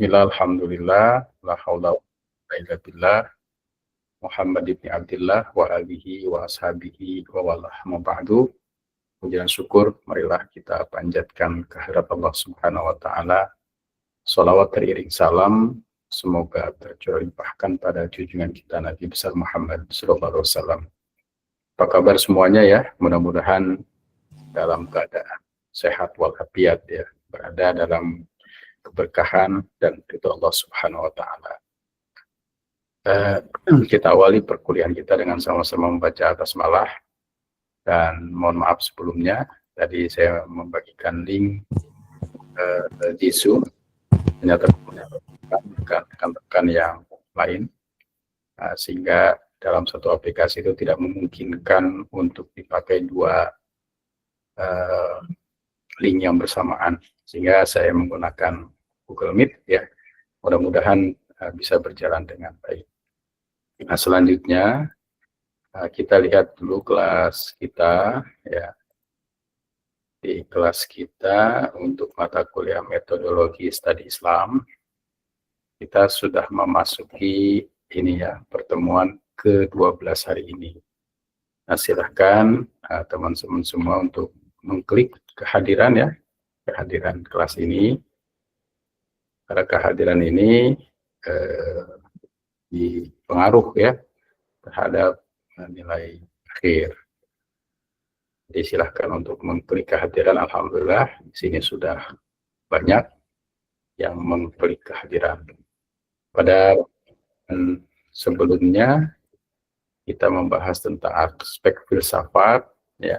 Bismillah, alhamdulillah, la haula wa la illa billah, Muhammad ibn Abdillah wa alihi wa ashabihi wa walah ma'ba'du. Puji dan syukur, marilah kita panjatkan kehadirat Allah Subhanahu wa Ta'ala. Salawat teriring salam, semoga tercurah limpahkan pada junjungan kita Nabi besar Muhammad Sallallahu Alaihi Wasallam. Apa kabar semuanya ya? Mudah-mudahan dalam keadaan sehat walafiat ya, berada dalam keberkahan dan ridho Allah Subhanahu wa Ta'ala. Kita awali perkuliahan kita dengan sama-sama membaca basmalah, dan mohon maaf sebelumnya tadi saya membagikan link di Zoom, ternyata rekan-rekan yang lain, sehingga dalam satu aplikasi itu tidak memungkinkan untuk dipakai dua link yang bersamaan, sehingga saya menggunakan Google Meet ya. Mudah-mudahan bisa berjalan dengan baik. Nah, selanjutnya kita lihat dulu kelas kita ya. Di kelas kita untuk mata kuliah metodologi studi Islam, kita sudah memasuki ini ya, pertemuan ke-12 hari ini. Nah, silahkan teman-teman semua untuk mengklik kehadiran ya, kehadiran kelas ini. Karena kehadiran ini dipengaruh ya terhadap nilai akhir. Jadi silahkan untuk mengklik kehadiran. Alhamdulillah di sini sudah banyak yang mengklik kehadiran. Pada sebelumnya kita membahas tentang aspek filsafat ya.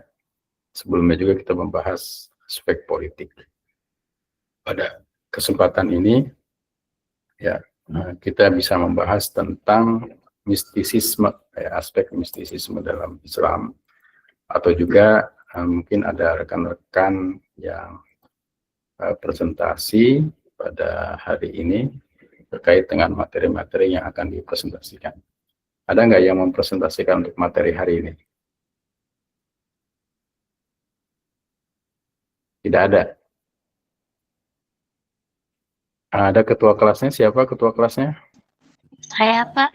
Sebelumnya juga kita membahas aspek politik. Pada kesempatan ini ya, kita bisa membahas tentang mistisisme, aspek mistisisme dalam Islam, atau juga mungkin ada rekan-rekan yang presentasi pada hari ini terkait dengan materi-materi yang akan dipresentasikan. Ada nggak yang mempresentasikan untuk materi hari ini? Tidak ada. Ada ketua kelasnya? Siapa ketua kelasnya? Saya, Pak.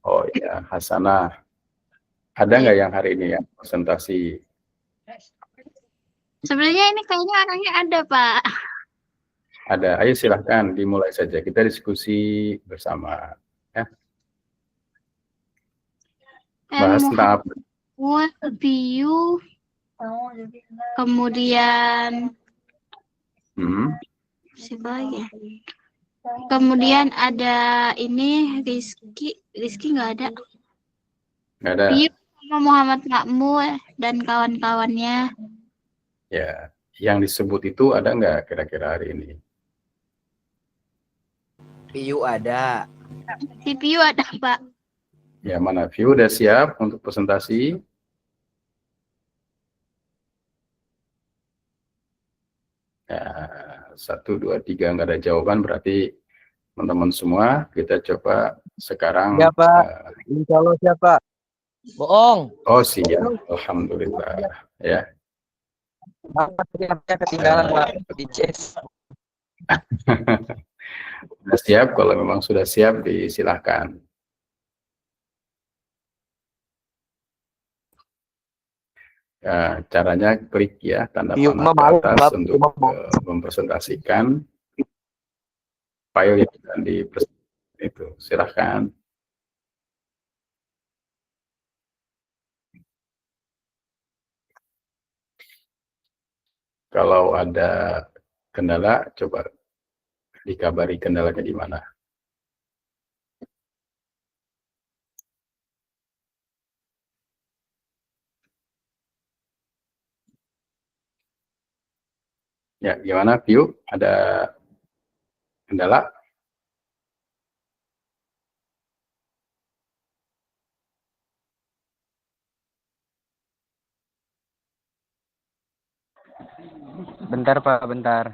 Oh ya, Hasanah. Ada nggak yang hari ini yang presentasi? Sebenarnya ini kayaknya orangnya ada, Pak. Ada. Ayo silahkan dimulai saja. Kita diskusi bersama. Ya. Bahas tentang apa? View, kemudian siapa lagi? Kemudian ada ini Rizky nggak ada. Nggak ada. View sama Muhammad Makmul dan kawan-kawannya. Ya, yang disebut itu ada nggak kira-kira hari ini? View ada. CPU ada, Pak. Ya, mana View udah siap untuk presentasi? Ya, 1, 2, 3 nggak ada jawaban, berarti teman-teman semua kita coba sekarang. Siapa? Insya Allah siapa? Bohong. Oh siap, alhamdulillah ya. Ketinggalan Pak di chess. Sudah siap? Kalau memang sudah siap, disilahkan. Ya, caranya klik ya tanda panah ke atas untuk mempresentasikan file yang akan dipresentasikan itu. Silahkan. Kalau ada kendala, coba dikabari kendalanya di mana. Ya, gimana View? Ada kendala? Bentar Pak, bentar.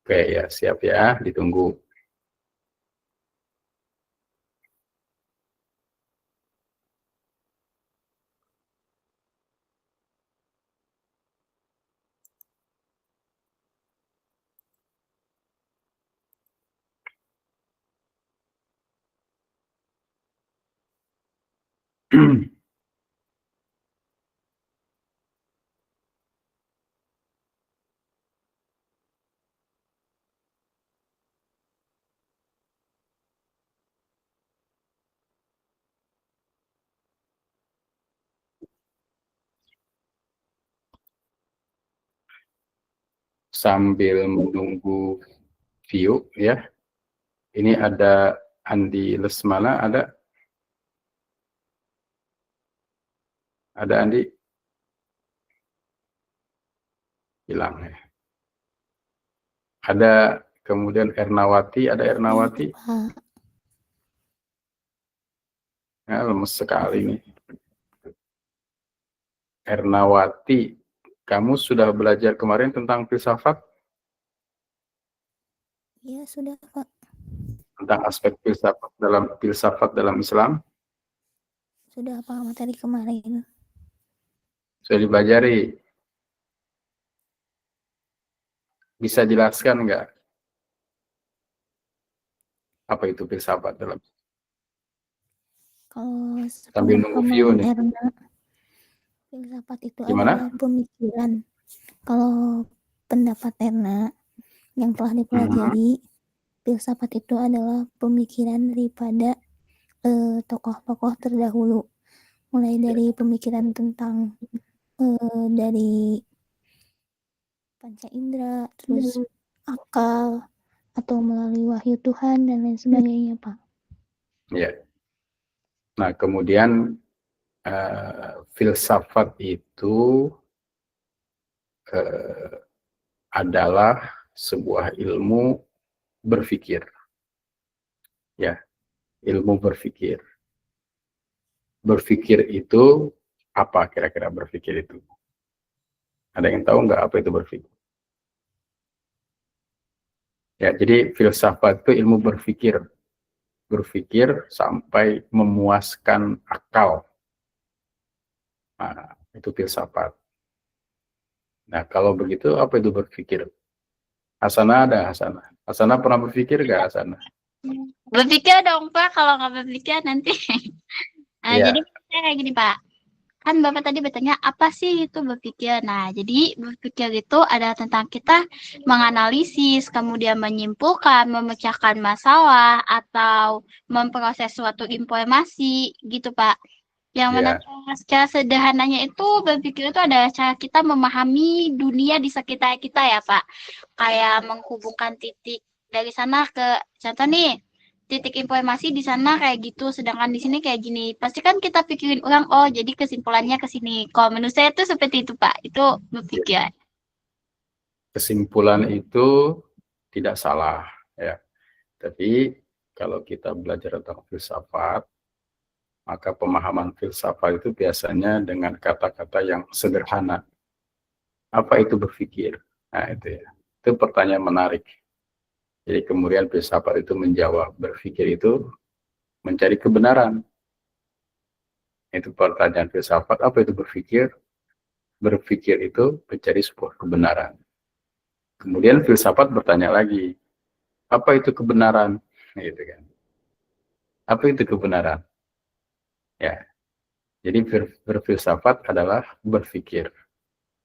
Oke ya, siap ya, ditunggu. Sambil menunggu view ya. Ini ada Andi Lesmana, ada Andi? Hilang ya. Ada kemudian Ernawati, ada Ernawati? Ya, lemes sekali nih. Ernawati, kamu sudah belajar kemarin tentang filsafat? Iya, sudah, Pak. Tentang aspek filsafat dalam Islam? Sudah, Pak, materi kemarin. Sudah dipelajari? Bisa jelaskan nggak? Apa itu filsafat dalam? Kalau Sambil nunggu view nih. Erna, filsafat itu Gimana? adalah pemikiran. Kalau pendapat Erna yang telah dipelajari, filsafat itu adalah pemikiran daripada tokoh-tokoh terdahulu, mulai dari pemikiran tentang dari panca indera, terus akal, atau melalui wahyu Tuhan dan lain sebagainya, Pak. Ya. Nah, kemudian filsafat itu adalah sebuah ilmu berpikir. Ya, ilmu berpikir. Berpikir itu apa kira-kira berpikir itu? Ada yang tahu nggak apa itu berpikir? Ya, jadi filsafat itu ilmu berpikir. Berpikir sampai memuaskan akal. Nah, itu filsafat. Nah, kalau begitu apa itu berpikir? Hasana ada, Hasana. Hasana pernah berpikir nggak, Hasana? Berpikir dong Pak, kalau nggak berpikir nanti. Nah, Iya. jadi saya kayak gini Pak. Kan Bapak tadi bertanya apa sih itu berpikir. Nah, jadi berpikir itu adalah tentang kita menganalisis, kemudian menyimpulkan, memecahkan masalah, atau memproses suatu informasi gitu Pak. Yang mana secara sederhananya itu berpikir itu adalah cara kita memahami dunia di sekitar kita ya Pak. Kayak menghubungkan titik dari sana ke contoh nih, titik informasi di sana kayak gitu, sedangkan di sini kayak gini. Pasti kan kita pikirin ulang, oh jadi kesimpulannya ke sini. Kalau menurut saya itu seperti itu Pak, itu berpikir. Kesimpulan itu tidak salah ya. Tapi kalau kita belajar tentang filsafat, maka pemahaman filsafat itu biasanya dengan kata-kata yang sederhana. Apa itu berpikir? Nah, itu ya. Itu pertanyaan menarik. Jadi kemudian filsafat itu menjawab, berpikir itu mencari kebenaran. Itu pertanyaan filsafat, apa itu berpikir? Berpikir itu mencari sebuah kebenaran. Kemudian filsafat bertanya lagi, apa itu kebenaran? Gitu kan. Apa itu kebenaran? Ya. Jadi berfilsafat adalah berpikir.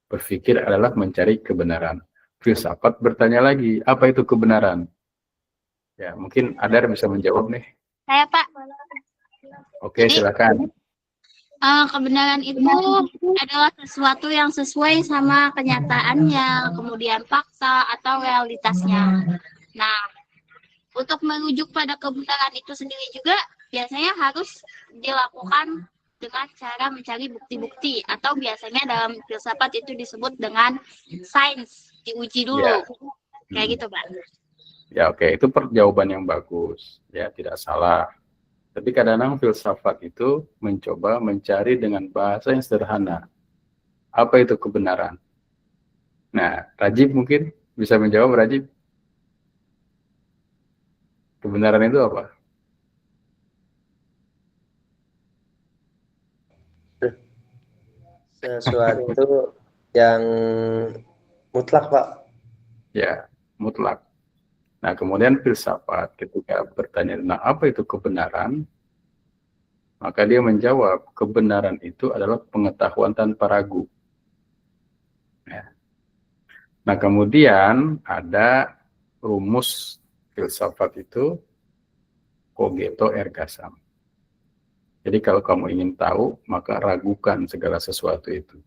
Berpikir adalah mencari kebenaran. Filsafat bertanya lagi, apa itu kebenaran? Ya, mungkin Adar bisa menjawab nih. Saya Pak. Oke, silakan. Kebenaran itu adalah sesuatu yang sesuai sama kenyataannya, kemudian fakta atau realitasnya. Nah, untuk merujuk pada kebenaran itu sendiri juga biasanya harus dilakukan dengan cara mencari bukti-bukti, atau biasanya dalam filsafat itu disebut dengan sains, diuji dulu. Kayak gitu, Pak. Ya, oke, itu jawaban yang bagus. Ya, tidak salah. Tapi kadang-kadang filsafat itu mencoba mencari dengan bahasa yang sederhana. Apa itu kebenaran? Nah, Rajib mungkin bisa menjawab, Rajib. Kebenaran itu apa? Sesuatu yang mutlak, Pak. Ya, mutlak. Nah, kemudian filsafat ketika bertanya tentang apa itu kebenaran, Maka dia menjawab, kebenaran itu adalah pengetahuan tanpa ragu. Ya. Nah, kemudian ada rumus filsafat itu, cogito erga sum. Jadi kalau kamu ingin tahu, maka ragukan segala sesuatu itu.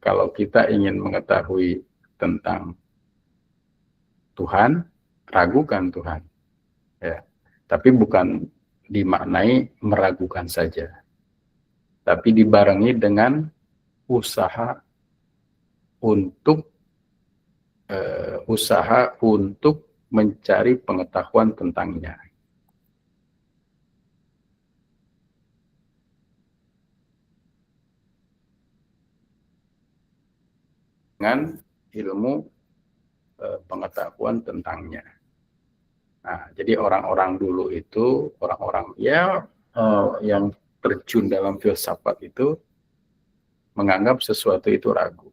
Kalau kita ingin mengetahui tentang Tuhan, ragukan Tuhan. Ya. Tapi bukan dimaknai meragukan saja. Tapi dibarengi dengan usaha untuk mencari pengetahuan tentangnya. Dengan ilmu pengetahuan tentangnya. Nah, jadi orang-orang dulu itu, orang-orang yang terjun dalam filsafat itu menganggap sesuatu itu ragu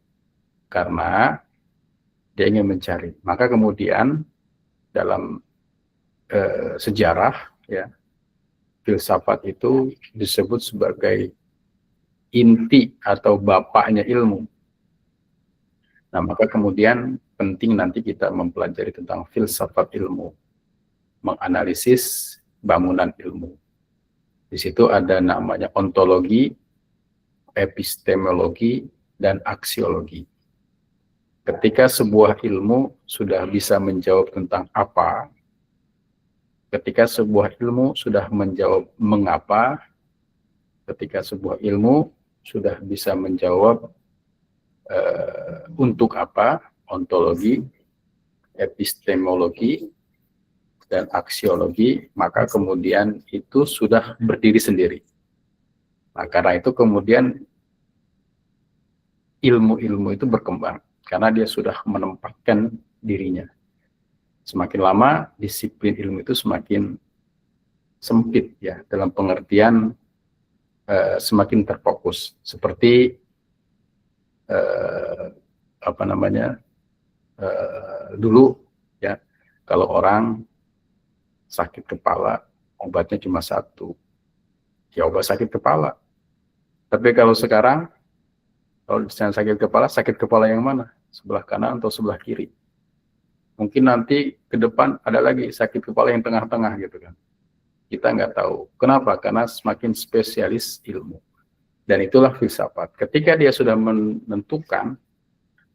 karena dia ingin mencari. Maka kemudian dalam sejarah, ya, filsafat itu disebut sebagai inti atau bapaknya ilmu. Nah, maka kemudian penting nanti kita mempelajari tentang filsafat ilmu, menganalisis bangunan ilmu. Di situ ada namanya ontologi, epistemologi, dan aksiologi. Ketika sebuah ilmu sudah bisa menjawab tentang apa, ketika sebuah ilmu sudah menjawab mengapa, ketika sebuah ilmu sudah bisa menjawab untuk apa, ontologi, epistemologi, dan aksiologi, maka kemudian itu sudah berdiri sendiri. Nah, karena itu kemudian ilmu-ilmu itu berkembang, karena dia sudah menempatkan dirinya. Semakin lama, disiplin ilmu itu semakin sempit, ya, dalam pengertian semakin terfokus. Seperti dulu, ya, kalau orang sakit kepala, obatnya cuma satu, ya obat sakit kepala. Tapi kalau sekarang, kalau sakit kepala yang mana? Sebelah kanan atau sebelah kiri? Mungkin nanti ke depan ada lagi sakit kepala yang tengah-tengah gitu kan. Kita nggak tahu. Kenapa? Karena semakin spesialis ilmu. Dan itulah filsafat. Ketika dia sudah menentukan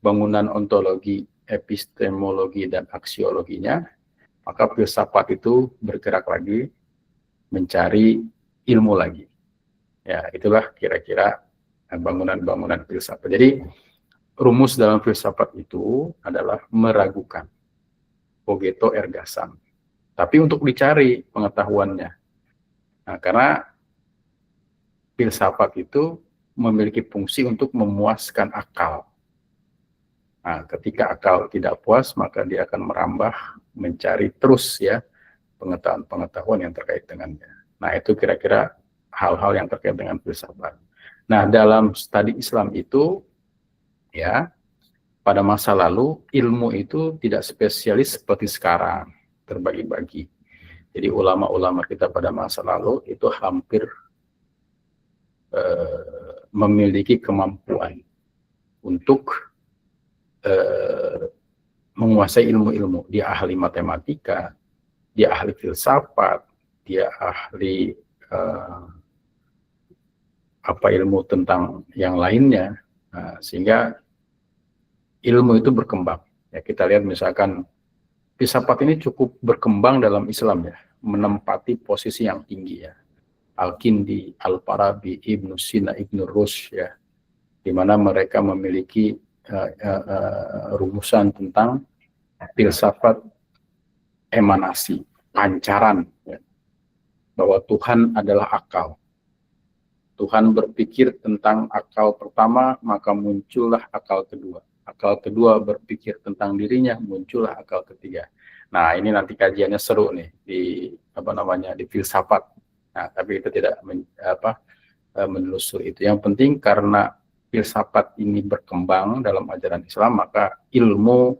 bangunan ontologi, epistemologi, dan aksiologinya, maka filsafat itu bergerak lagi mencari ilmu lagi. Ya, itulah kira-kira bangunan-bangunan filsafat. Jadi rumus dalam filsafat itu adalah meragukan, cogito erga sum. Tapi untuk dicari pengetahuannya. Nah, karena filsafat itu memiliki fungsi untuk memuaskan akal. Nah, ketika akal tidak puas, maka dia akan merambah, mencari terus, ya, pengetahuan yang terkait dengannya. Nah, itu kira-kira hal-hal yang terkait dengan filsafat. Nah, dalam studi Islam itu, ya, pada masa lalu ilmu itu tidak spesialis seperti sekarang, terbagi-bagi. Jadi ulama-ulama kita pada masa lalu itu hampir memiliki kemampuan untuk menguasai ilmu-ilmu. Dia ahli matematika, dia ahli filsafat, dia ahli ilmu tentang yang lainnya. Nah, sehingga ilmu itu berkembang. Ya, kita lihat misalkan filsafat ini cukup berkembang dalam Islam, ya, menempati posisi yang tinggi, ya. Al-Kindi, Al-Farabi, Ibnu Sina, Ibnu Rushd, ya, di mana mereka memiliki rumusan tentang filsafat emanasi, pancaran, ya, bahwa Tuhan adalah akal. Tuhan berpikir tentang akal pertama, maka muncullah akal kedua. Akal kedua berpikir tentang dirinya, muncullah akal ketiga. Nah, ini nanti kajiannya seru nih di di filsafat. Nah, tapi kita tidak menelusuri itu. Yang penting karena filsafat ini berkembang dalam ajaran Islam, maka ilmu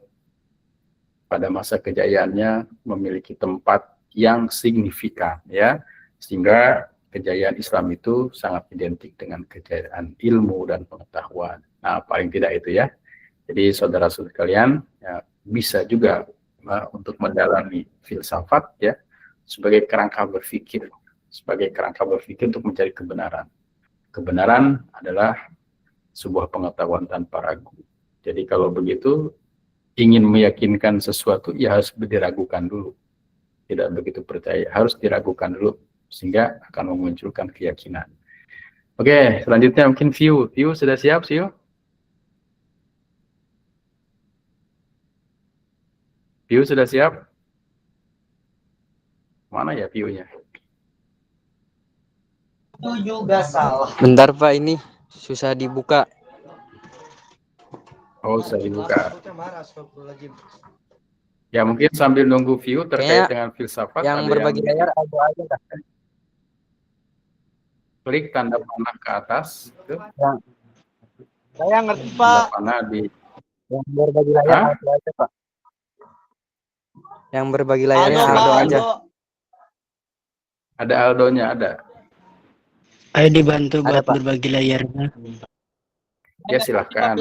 pada masa kejayaannya memiliki tempat yang signifikan, ya, sehingga kejayaan Islam itu sangat identik dengan kejayaan ilmu dan pengetahuan. Nah, paling tidak itu ya. Jadi saudara-saudara kalian ya, bisa juga untuk mendalami filsafat ya sebagai kerangka berpikir untuk mencari kebenaran. Kebenaran adalah sebuah pengetahuan tanpa ragu. Jadi kalau begitu ingin meyakinkan sesuatu ya harus diragukan dulu. Tidak begitu percaya, harus diragukan dulu sehingga akan memunculkan keyakinan. Oke, selanjutnya mungkin View. View sudah siap, View? View sudah siap? Mana ya View-nya? Itu juga salah. Bentar Pak, ini susah dibuka. Oh, saya dibuka. Ya, mungkin sambil nunggu View terkait Kayaknya dengan filsafat. yang berbagi layar ada aja dah. Klik tanda panah ke atas. Itu. Saya ngerti Tanda Pak. panah di... Yang berbagi layar Hah? ada aja Pak. Yang berbagi layarnya Aldo, Aldo Pak, aja. Aldo. Ada Aldonya, ada. Ayo dibantu Ada, buat Pak. berbagi layarnya. Ya, silahkan.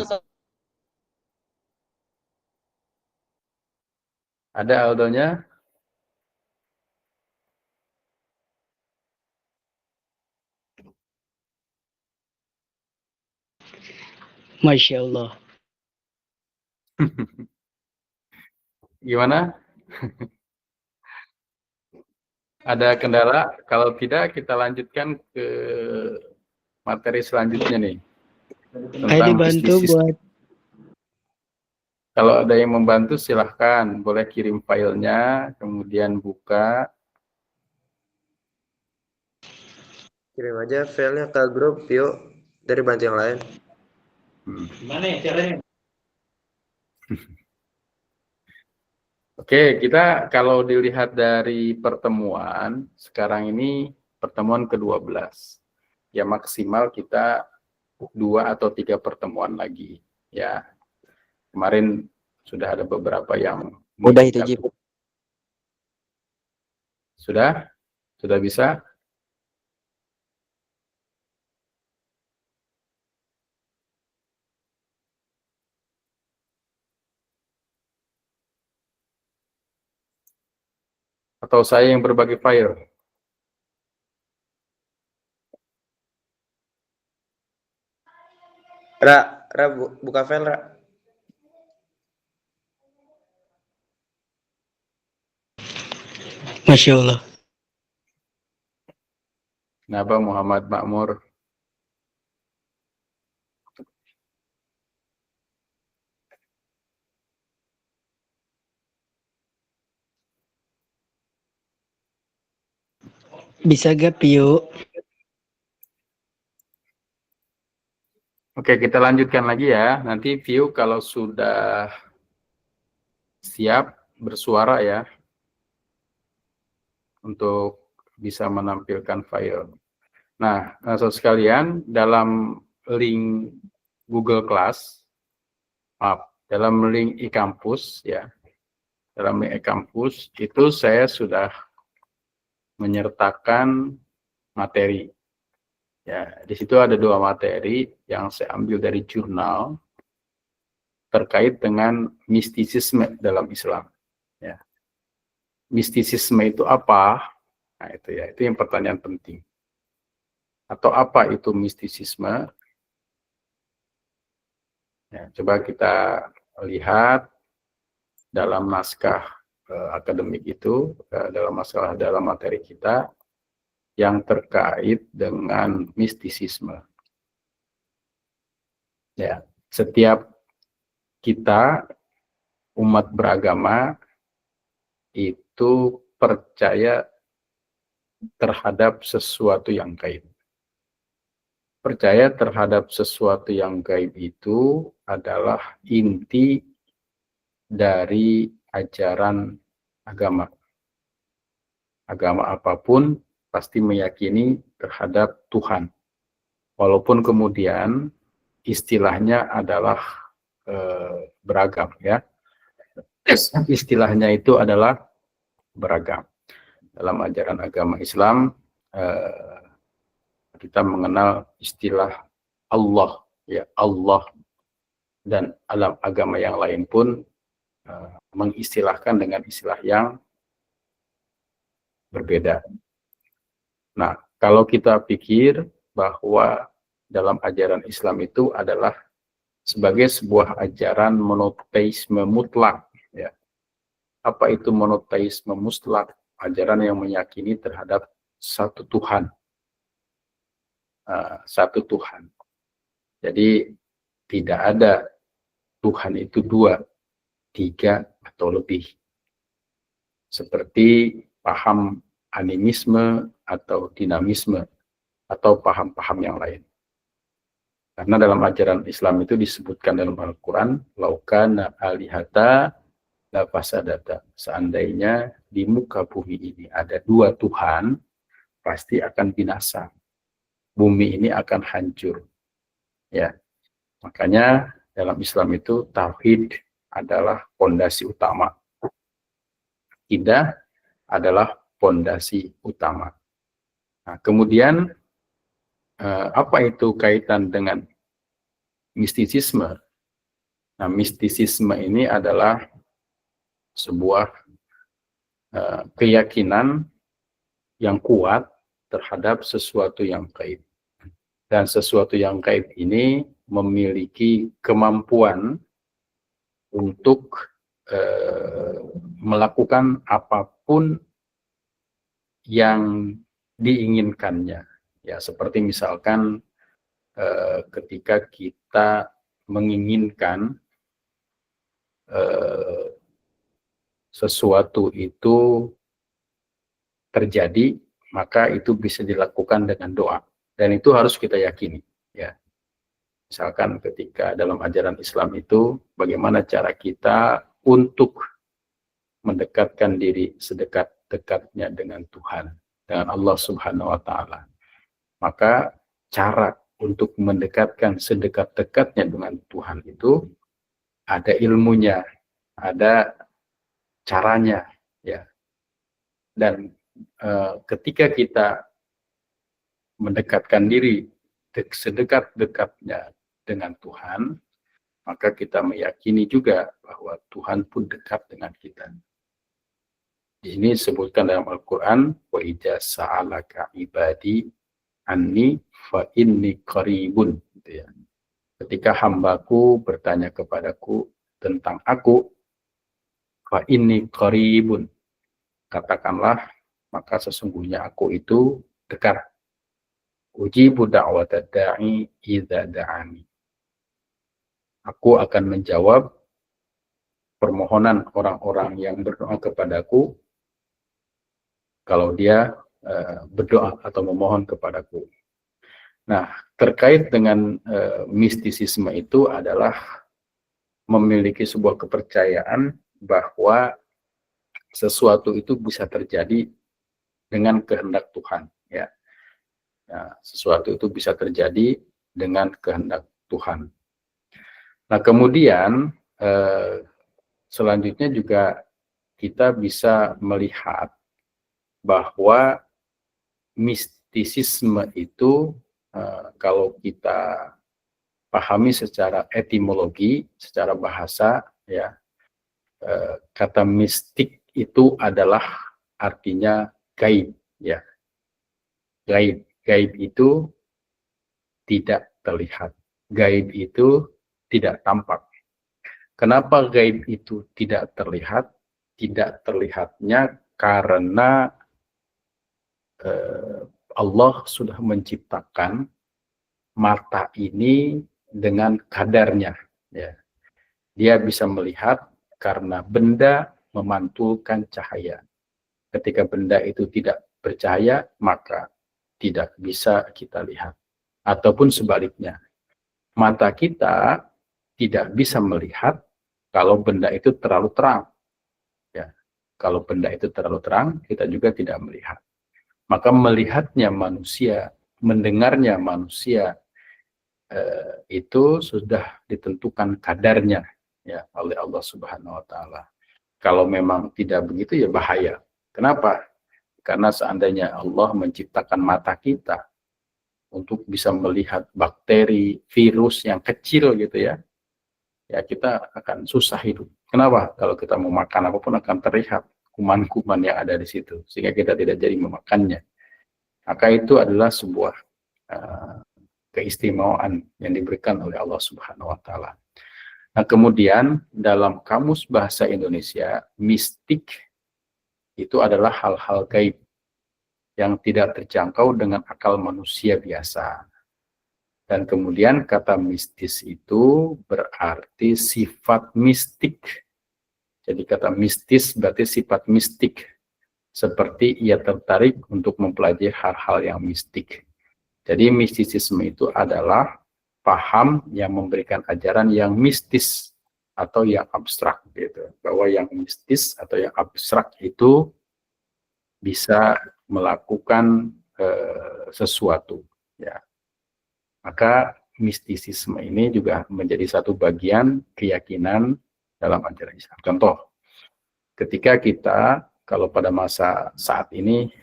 Ada Aldonya? Masya Allah. Gimana? Ada kendala? Kalau tidak, kita lanjutkan ke materi selanjutnya nih. Ayo Tentang dibantu bisnis. buat Kalau ada yang membantu, silahkan. Boleh kirim filenya, kemudian buka. Kirim aja filenya ke grup, yuk. Dari bantu yang lain. Gimana ya caranya? Oke, kita kalau dilihat dari pertemuan, sekarang ini pertemuan ke-12. Ya maksimal kita 2 atau 3 pertemuan lagi. Ya, kemarin sudah ada beberapa yang... Udah itu Jip. Sudah? Sudah bisa? Atau saya yang berbagi file? Ra, buka file, Ra. Masya Allah. Naba Muhammad Makmur. Bisa gak Pio? Oke, kita lanjutkan lagi ya. Nanti View kalau sudah siap bersuara ya. Untuk bisa menampilkan file. Nah, saudara sekalian, dalam link Google Class, dalam link e-kampus ya, dalam link e-kampus itu saya sudah menyertakan materi. Ya, di situ ada 2 materi yang saya ambil dari jurnal terkait dengan mistisisme dalam Islam. Ya. Mistisisme itu apa? Nah, itu ya, itu yang pertanyaan penting. Atau apa itu mistisisme? Ya, coba kita lihat dalam naskah akademik itu, dalam materi kita yang terkait dengan mistisisme. Ya, setiap kita umat beragama itu percaya terhadap sesuatu yang gaib. Percaya terhadap sesuatu yang gaib itu adalah inti dari ajaran agama. Agama apapun pasti meyakini terhadap Tuhan. Walaupun kemudian istilahnya adalah beragam ya. Istilahnya itu adalah beragam. Dalam ajaran agama Islam kita mengenal istilah Allah, ya Allah, dan alam agama yang lain pun mengistilahkan dengan istilah yang berbeda. Nah, kalau kita pikir bahwa dalam ajaran Islam itu adalah sebagai sebuah ajaran monoteisme mutlak, ya. Apa itu monoteisme mutlak? Ajaran yang meyakini terhadap satu Tuhan. Satu Tuhan. Jadi tidak ada Tuhan itu 2, 3, atau lebih. Seperti paham animisme atau dinamisme atau paham-paham yang lain. Karena dalam ajaran Islam itu disebutkan dalam Al-Quran, laukana alihata la fasadata. Seandainya di muka bumi ini ada 2 Tuhan, pasti akan binasa. Bumi ini akan hancur. Ya. Makanya dalam Islam itu tauhid adalah fondasi utama. Akidah adalah fondasi utama. Nah, kemudian apa itu kaitan dengan mistisisme? Nah, mistisisme ini adalah sebuah keyakinan yang kuat terhadap sesuatu yang gaib. Dan sesuatu yang gaib ini memiliki kemampuan untuk melakukan apapun yang diinginkannya. Ya, seperti misalkan ketika kita menginginkan sesuatu itu terjadi, maka itu bisa dilakukan dengan doa. Dan itu harus kita yakini. Ya. Misalkan ketika dalam ajaran Islam itu, bagaimana cara kita untuk mendekatkan diri sedekat-dekatnya dengan Tuhan, dengan Allah Subhanahu wa Ta'ala. Maka cara untuk mendekatkan sedekat-dekatnya dengan Tuhan itu ada ilmunya, ada caranya, ya. Dan ketika kita mendekatkan diri sedekat-dekatnya dengan Tuhan, maka kita meyakini juga bahwa Tuhan pun dekat dengan kita. Ini disebutkan dalam Al-Quran, wa idza sa'alaka ibadi anni fa inni qaribun, gitu ya. Ketika hambaku bertanya kepadaku tentang aku, fa inni qaribun, katakanlah, maka sesungguhnya aku itu dekat. Ujibu da'watad da'i idza da'ani. Aku akan menjawab permohonan orang-orang yang berdoa kepadaku kalau dia berdoa atau memohon kepadaku. Nah, terkait dengan mistisisme itu adalah memiliki sebuah kepercayaan bahwa sesuatu itu bisa terjadi dengan kehendak Tuhan. Ya. Nah, sesuatu itu bisa terjadi dengan kehendak Tuhan. Nah, kemudian selanjutnya juga kita bisa melihat bahwa mistisisme itu kalau kita pahami secara etimologi, secara bahasa, ya, kata mistik itu adalah artinya gaib, ya. Gaib itu tidak terlihat. Gaib itu tidak tampak. Kenapa gaib itu tidak terlihat? Tidak terlihatnya karena Allah sudah menciptakan mata ini dengan kadarnya. Ya. Dia bisa melihat karena benda memantulkan cahaya. Ketika benda itu tidak bercahaya, maka tidak bisa kita lihat. Ataupun sebaliknya, mata kita tidak bisa melihat kalau benda itu terlalu terang. Ya. Kalau benda itu terlalu terang, kita juga tidak melihat. Maka melihatnya manusia, mendengarnya manusia, itu sudah ditentukan kadarnya, ya, oleh Allah Subhanahu wa Ta'ala. Kalau memang tidak begitu, ya bahaya. Kenapa? Karena seandainya Allah menciptakan mata kita untuk bisa melihat bakteri, virus yang kecil gitu ya, ya kita akan susah hidup. Kenapa? Kalau kita mau makan apapun akan terlihat kuman-kuman yang ada di situ, sehingga kita tidak jadi memakannya. Maka itu adalah sebuah keistimewaan yang diberikan oleh Allah Subhanahu wa Ta'ala. Nah, kemudian dalam Kamus Bahasa Indonesia, mistik itu adalah hal-hal gaib yang tidak terjangkau dengan akal manusia biasa. Dan kemudian kata mistis itu berarti sifat mistik. Jadi kata mistis berarti sifat mistik. Seperti ia tertarik untuk mempelajari hal-hal yang mistik. Jadi mistisisme itu adalah paham yang memberikan ajaran yang mistis atau yang abstrak gitu. Bahwa yang mistis atau yang abstrak itu bisa melakukan sesuatu ya. Maka mistisisme ini juga menjadi satu bagian keyakinan dalam ajaran Islam. Contoh, ketika kita kalau pada masa saat ini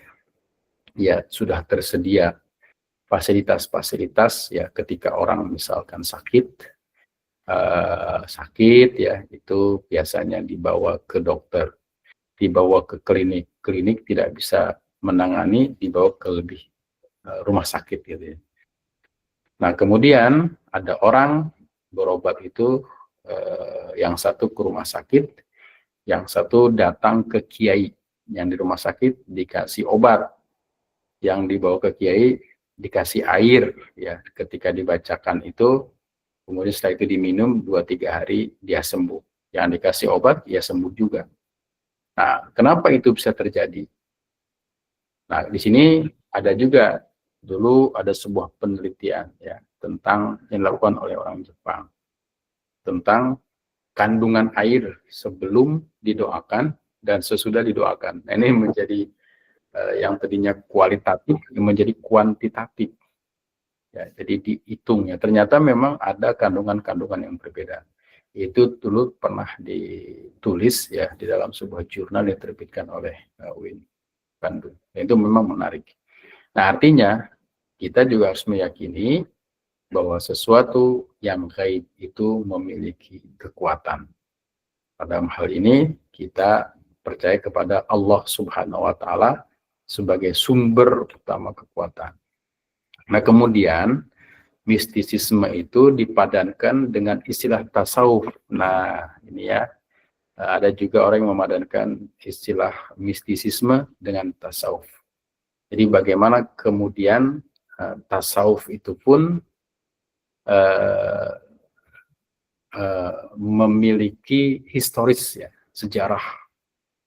ya sudah tersedia fasilitas-fasilitas ya, ketika orang misalkan sakit ya, itu biasanya dibawa ke dokter, dibawa ke klinik tidak bisa menangani, dibawa ke lebih rumah sakit gitu ya. Nah, kemudian ada orang berobat itu yang satu ke rumah sakit, yang satu datang ke kiai yang di rumah sakit dikasih obat, yang dibawa ke kiai dikasih air ya, ketika dibacakan itu kemudian setelah itu diminum 2-3 hari dia sembuh, yang dikasih obat ya sembuh juga. Nah, kenapa itu bisa terjadi? Nah, di sini ada juga dulu ada sebuah penelitian ya tentang yang dilakukan oleh orang Jepang tentang kandungan air sebelum didoakan dan sesudah didoakan. Nah, ini menjadi yang tadinya kualitatif menjadi kuantitatif. Ya, jadi dihitung ya. Ternyata memang ada kandungan-kandungan yang berbeda. Itu dulu pernah ditulis ya di dalam sebuah jurnal yang diterbitkan oleh UIN Bandung. Dan itu memang menarik. Nah, artinya kita juga harus meyakini bahwa sesuatu yang gaib itu memiliki kekuatan. Pada hal ini kita percaya kepada Allah Subhanahu wa Ta'ala sebagai sumber utama kekuatan. Nah, kemudian mistisisme itu dipadankan dengan istilah tasawuf. Nah, ini ya, ada juga orang yang memadankan istilah mistisisme dengan tasawuf. Jadi bagaimana kemudian tasawuf itu pun memiliki historis ya, sejarah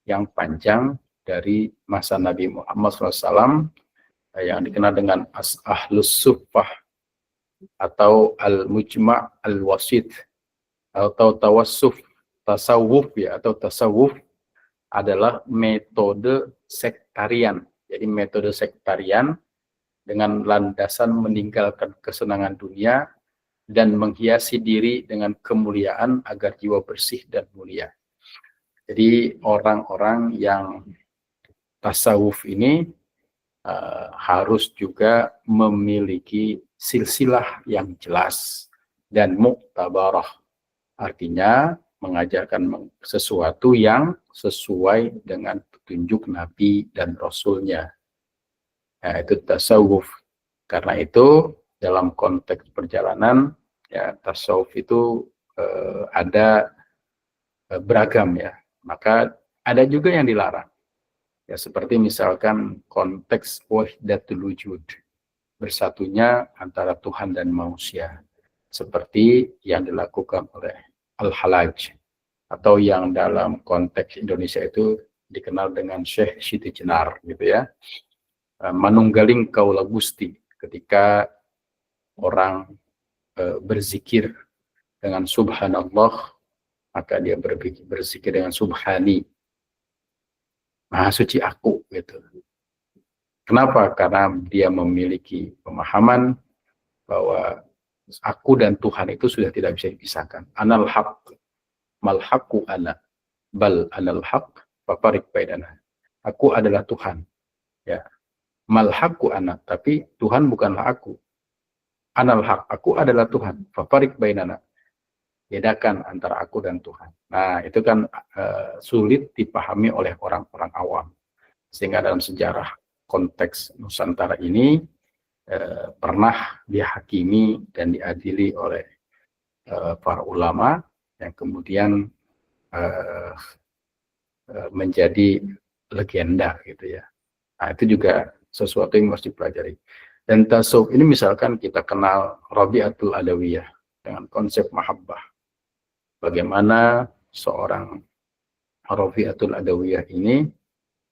yang panjang dari masa Nabi Muhammad SAW yang dikenal dengan Ahlus Suffah atau Al-Mujma' Al-Wasit atau tasawuf ya, atau tasawuf adalah metode sektarian. Jadi metode sektarian dengan landasan meninggalkan kesenangan dunia dan menghiasi diri dengan kemuliaan agar jiwa bersih dan mulia. Jadi orang-orang yang tasawuf ini harus juga memiliki silsilah yang jelas dan muktabarah. Artinya mengajarkan sesuatu yang sesuai dengan petunjuk Nabi dan Rasulnya. Nah, itu tasawuf. Karena itu dalam konteks perjalanan ya, tasawuf itu ada beragam ya. Maka ada juga yang dilarang. Ya, seperti misalkan konteks wahdatul wujud, bersatunya antara Tuhan dan manusia, seperti yang dilakukan oleh Al-Halaj, atau yang dalam konteks Indonesia itu dikenal dengan Syekh Siti Jenar gitu ya. Manunggaling kaula Gusti, ketika orang berzikir dengan subhanallah, maka dia berzikir dengan subhani, maha suci aku gitu. Kenapa? Karena dia memiliki pemahaman bahwa aku dan Tuhan itu sudah tidak bisa dipisahkan. Anal haq, mal haqqu ana, bal anal haq, fafarik bainana. Aku adalah Tuhan. Ya. Mal haqqu ana, tapi Tuhan bukanlah aku. Anal haq, aku adalah Tuhan. Fafarik bainana, bedakan antara aku dan Tuhan. Nah, itu kan sulit dipahami oleh orang-orang awam. Sehingga dalam sejarah konteks Nusantara ini pernah dihakimi dan diadili oleh para ulama yang kemudian menjadi legenda gitu ya. Nah, itu juga sesuatu yang harus dipelajari. Dan tasawuf ini misalkan kita kenal Rabi'atul Adawiyah dengan konsep mahabbah. Bagaimana seorang Rabi'atul Adawiyah ini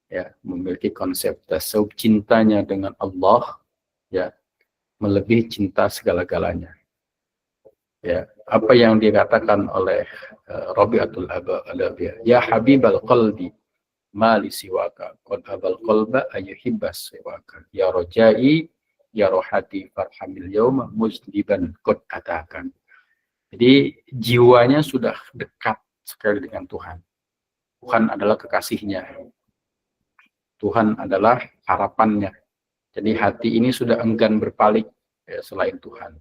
ya memiliki konsep tasawuf, cintanya dengan Allah ya melebihi cinta segala-galanya. Ya, apa yang dikatakan oleh Rabi'atul Adawiyah, ya habibal qalbi mali siwaka qad abal qalba ayuhibbas siwaka ya rojai ya rohati farhamil yauma mujdiban qad atakan. Jadi jiwanya sudah dekat sekali dengan Tuhan. Tuhan adalah kekasihnya. Tuhan adalah harapannya. Jadi hati ini sudah enggan berpaling ya, selain Tuhan.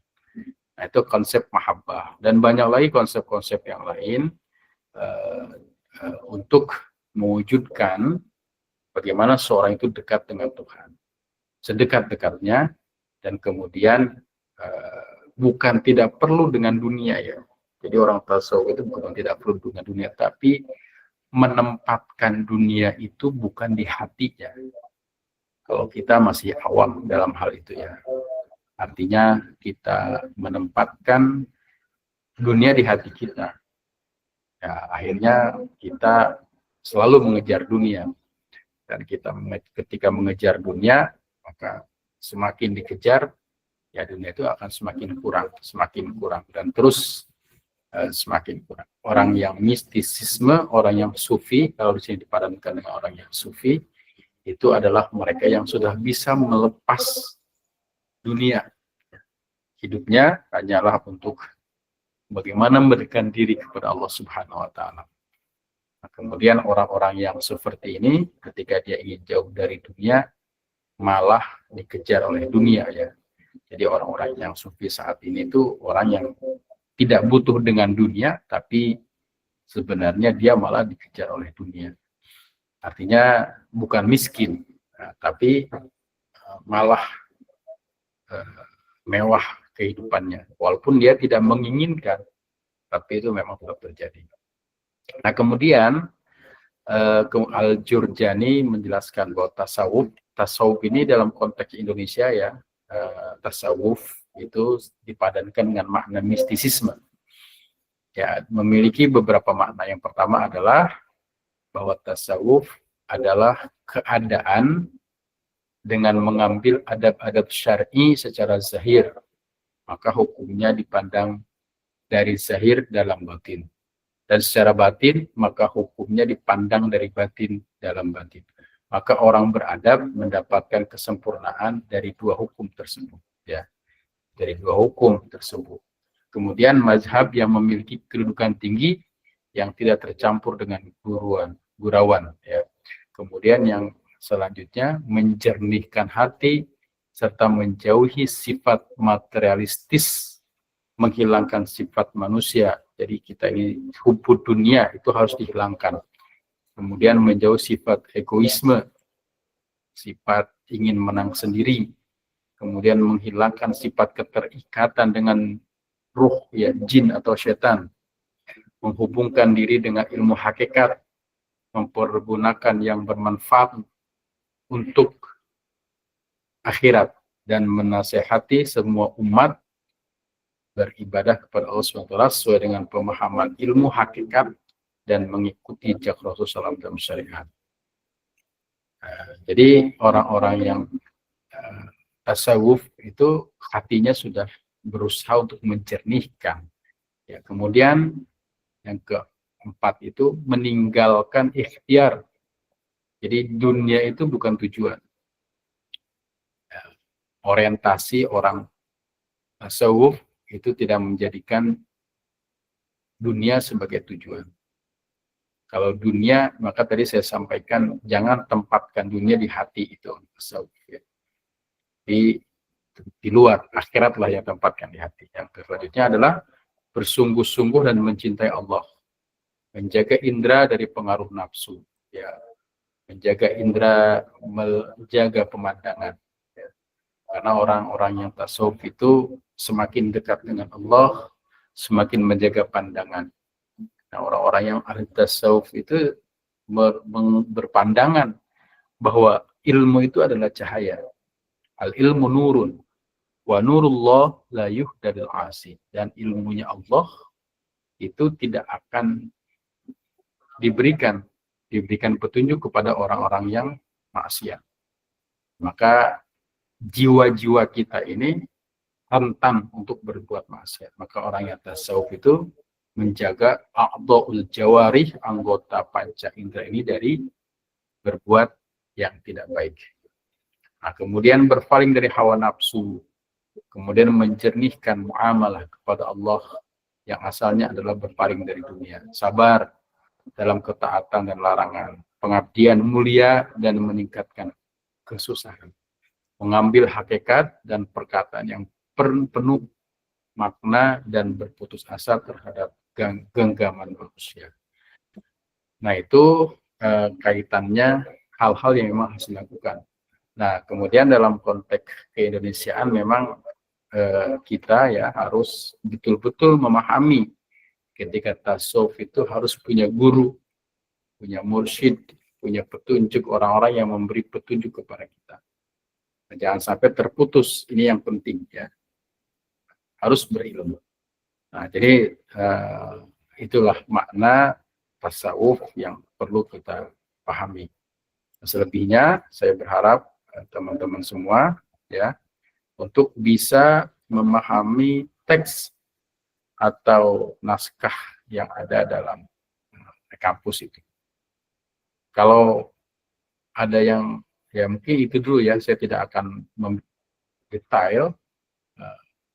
Nah, itu konsep mahabbah. Dan banyak lagi konsep-konsep yang lain untuk mewujudkan bagaimana seorang itu dekat dengan Tuhan. Sedekat-dekatnya, dan kemudian bukan tidak perlu dengan dunia ya. Jadi orang tasawuf itu bukan tidak perlu dengan dunia, tapi menempatkan dunia itu bukan di hatinya. Kalau kita masih awam dalam hal itu ya. Artinya kita menempatkan dunia di hati kita. Ya, akhirnya kita selalu mengejar dunia. Dan kita ketika mengejar dunia, maka semakin dikejar, ya dunia itu akan semakin kurang, dan terus semakin kurang. Orang yang mistisisme, orang yang sufi, kalau di sini dipadankan dengan orang yang sufi, itu adalah mereka yang sudah bisa melepas dunia. Hidupnya hanyalah untuk bagaimana memberikan diri kepada Allah Subhanahu wa Ta'ala. Nah, kemudian orang-orang yang seperti ini, ketika dia ingin jauh dari dunia, malah dikejar oleh dunia ya. Jadi orang-orang yang sufi saat ini itu orang yang tidak butuh dengan dunia, tapi sebenarnya dia malah dikejar oleh dunia. Artinya bukan miskin, tapi malah mewah kehidupannya. Walaupun dia tidak menginginkan, tapi itu memang tetap terjadi. Nah kemudian Al-Jurjani menjelaskan bahwa tasawuf ini dalam konteks Indonesia ya, tasawuf itu dipadankan dengan makna mistisisme. Ya, memiliki beberapa makna. Yang pertama adalah bahwa tasawuf adalah keadaan dengan mengambil adab-adab syar'i secara zahir, maka hukumnya dipandang dari zahir dalam batin. Dan secara batin, maka hukumnya dipandang dari batin dalam batin. Maka orang beradab mendapatkan kesempurnaan dari dua hukum tersebut. Ya, dari dua hukum tersebut. Kemudian mazhab yang memiliki kedudukan tinggi yang tidak tercampur dengan gurauan. Ya. Kemudian yang selanjutnya menjernihkan hati serta menjauhi sifat materialistis, menghilangkan sifat manusia. Jadi kita ini hubud dunia itu harus dihilangkan. Kemudian menjauh sifat egoisme, sifat ingin menang sendiri. Kemudian menghilangkan sifat keterikatan dengan ruh, ya jin atau setan. Menghubungkan diri dengan ilmu hakikat, mempergunakan yang bermanfaat untuk akhirat, dan menasehati semua umat beribadah kepada Allah SWT sesuai dengan pemahaman ilmu hakikat dan mengikuti jejak Rasulullah SAW dalam syariat. Jadi orang-orang yang tasawuf itu hatinya sudah berusaha untuk menjernihkan. Ya, kemudian yang keempat itu meninggalkan ikhtiar. Jadi dunia itu bukan tujuan. Ya, orientasi orang tasawuf itu tidak menjadikan dunia sebagai tujuan. Kalau dunia, maka tadi saya sampaikan jangan tempatkan dunia di hati itu tasawuf. Ya. Jadi di luar, akhiratlah yang tempatkan di hati. Yang selanjutnya adalah bersungguh-sungguh dan mencintai Allah, menjaga indera dari pengaruh nafsu, ya, menjaga indera, menjaga pemandangan. Ya. Karena orang-orang yang tasawuf itu semakin dekat dengan Allah, semakin menjaga pandangan. Nah, orang-orang yang ahli tasawuf itu berpandangan bahwa ilmu itu adalah cahaya. Al ilmu nurun, wa nurullah la yuhdadil asi. Dan ilmunya Allah itu tidak akan diberikan petunjuk kepada orang-orang yang maksiat. Maka jiwa-jiwa kita ini rentan untuk berbuat maksiat. Maka orang yang tasawuf itu menjaga a'dha'ul jawarih, anggota panca indera ini dari berbuat yang tidak baik. Nah, kemudian berpaling dari hawa nafsu, kemudian menjernihkan muamalah kepada Allah yang asalnya adalah berpaling dari dunia, sabar dalam ketaatan dan larangan, pengabdian mulia dan meningkatkan kesusahan, mengambil hakikat dan perkataan yang penuh makna dan berputus asa terhadap genggaman manusia. Nah, itu kaitannya hal-hal yang memang harus dilakukan. Nah, kemudian dalam konteks keindonesiaan memang kita ya harus betul-betul memahami ketika tasawuf itu harus punya guru, punya mursyid, punya petunjuk, orang-orang yang memberi petunjuk kepada kita. Nah, jangan sampai terputus, ini yang penting ya. Harus berilmu. Nah, jadi itulah makna tasawuf yang perlu kita pahami. Selebihnya saya berharap teman-teman semua ya untuk bisa memahami teks atau naskah yang ada dalam kampus itu. Kalau ada yang ya mungkin itu dulu ya, saya tidak akan mendetail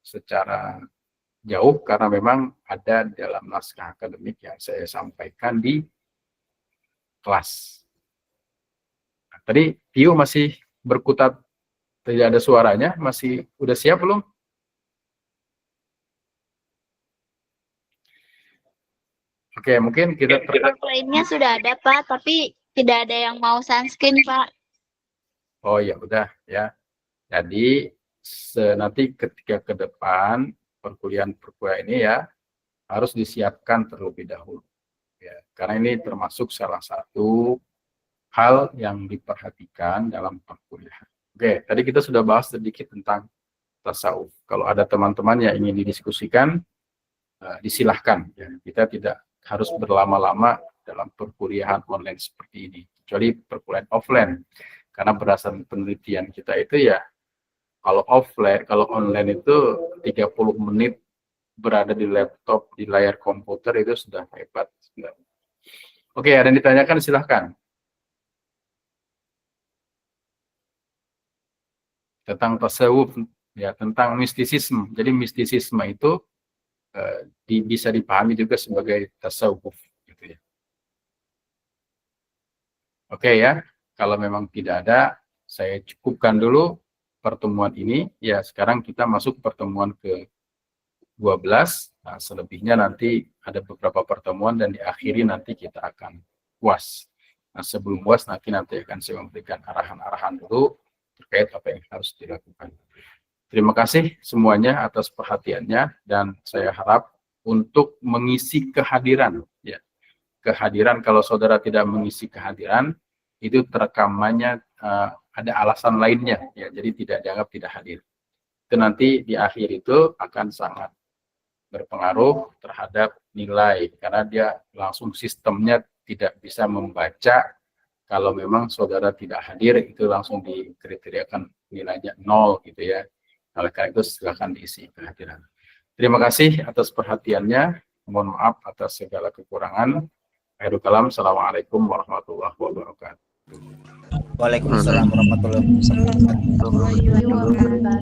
secara jauh karena memang ada dalam naskah akademik yang saya sampaikan di kelas. Nah, tadi Tio masih berkutat, tidak ada suaranya, masih udah siap belum? Oke, mungkin kita Lainnya sudah ada Pak, tapi tidak ada yang mau sunscreen Pak. Oh ya udah ya. Jadi nanti ketika ke depan perkuliahan ini ya harus disiapkan terlebih dahulu. Ya, karena ini termasuk salah satu hal yang diperhatikan dalam perkuliahan. Oke, tadi kita sudah bahas sedikit tentang tasawuf. Kalau ada teman-teman yang ingin didiskusikan, disilahkan. Ya. Kita tidak harus berlama-lama dalam perkuliahan online seperti ini, kecuali perkuliahan offline. Karena berdasarkan penelitian kita itu ya, kalau offline, kalau online itu 30 menit berada di laptop, di layar komputer itu sudah hebat. Oke, ada yang ditanyakan silahkan. Tentang tasawuf, ya tentang mistisisme. Jadi mistisisme itu bisa dipahami juga sebagai tasawuf. Gitu ya. Oke ya, kalau memang tidak ada, saya cukupkan dulu pertemuan ini. Ya, sekarang kita masuk pertemuan ke-12. Nah, selebihnya nanti ada beberapa pertemuan dan diakhiri nanti kita akan UAS. Nah, sebelum UAS nanti akan saya memberikan arahan-arahan dulu terkait apa yang harus dilakukan. Terima kasih semuanya atas perhatiannya dan saya harap untuk mengisi kehadiran. Ya, kehadiran kalau saudara tidak mengisi kehadiran itu terekamannya ada alasan lainnya, ya, jadi tidak dianggap tidak hadir. Itu nanti di akhir itu akan sangat berpengaruh terhadap nilai karena dia langsung sistemnya tidak bisa membaca. Kalau memang saudara tidak hadir itu langsung dikriteriakan nilainya 0 gitu ya. Oleh karena itu silakan diisi kehadiran. Terima kasih atas perhatiannya. Mohon maaf atas segala kekurangan. Akhirul kalam. Assalamualaikum warahmatullahi wabarakatuh. Waalaikumsalam warahmatullahi wabarakatuh.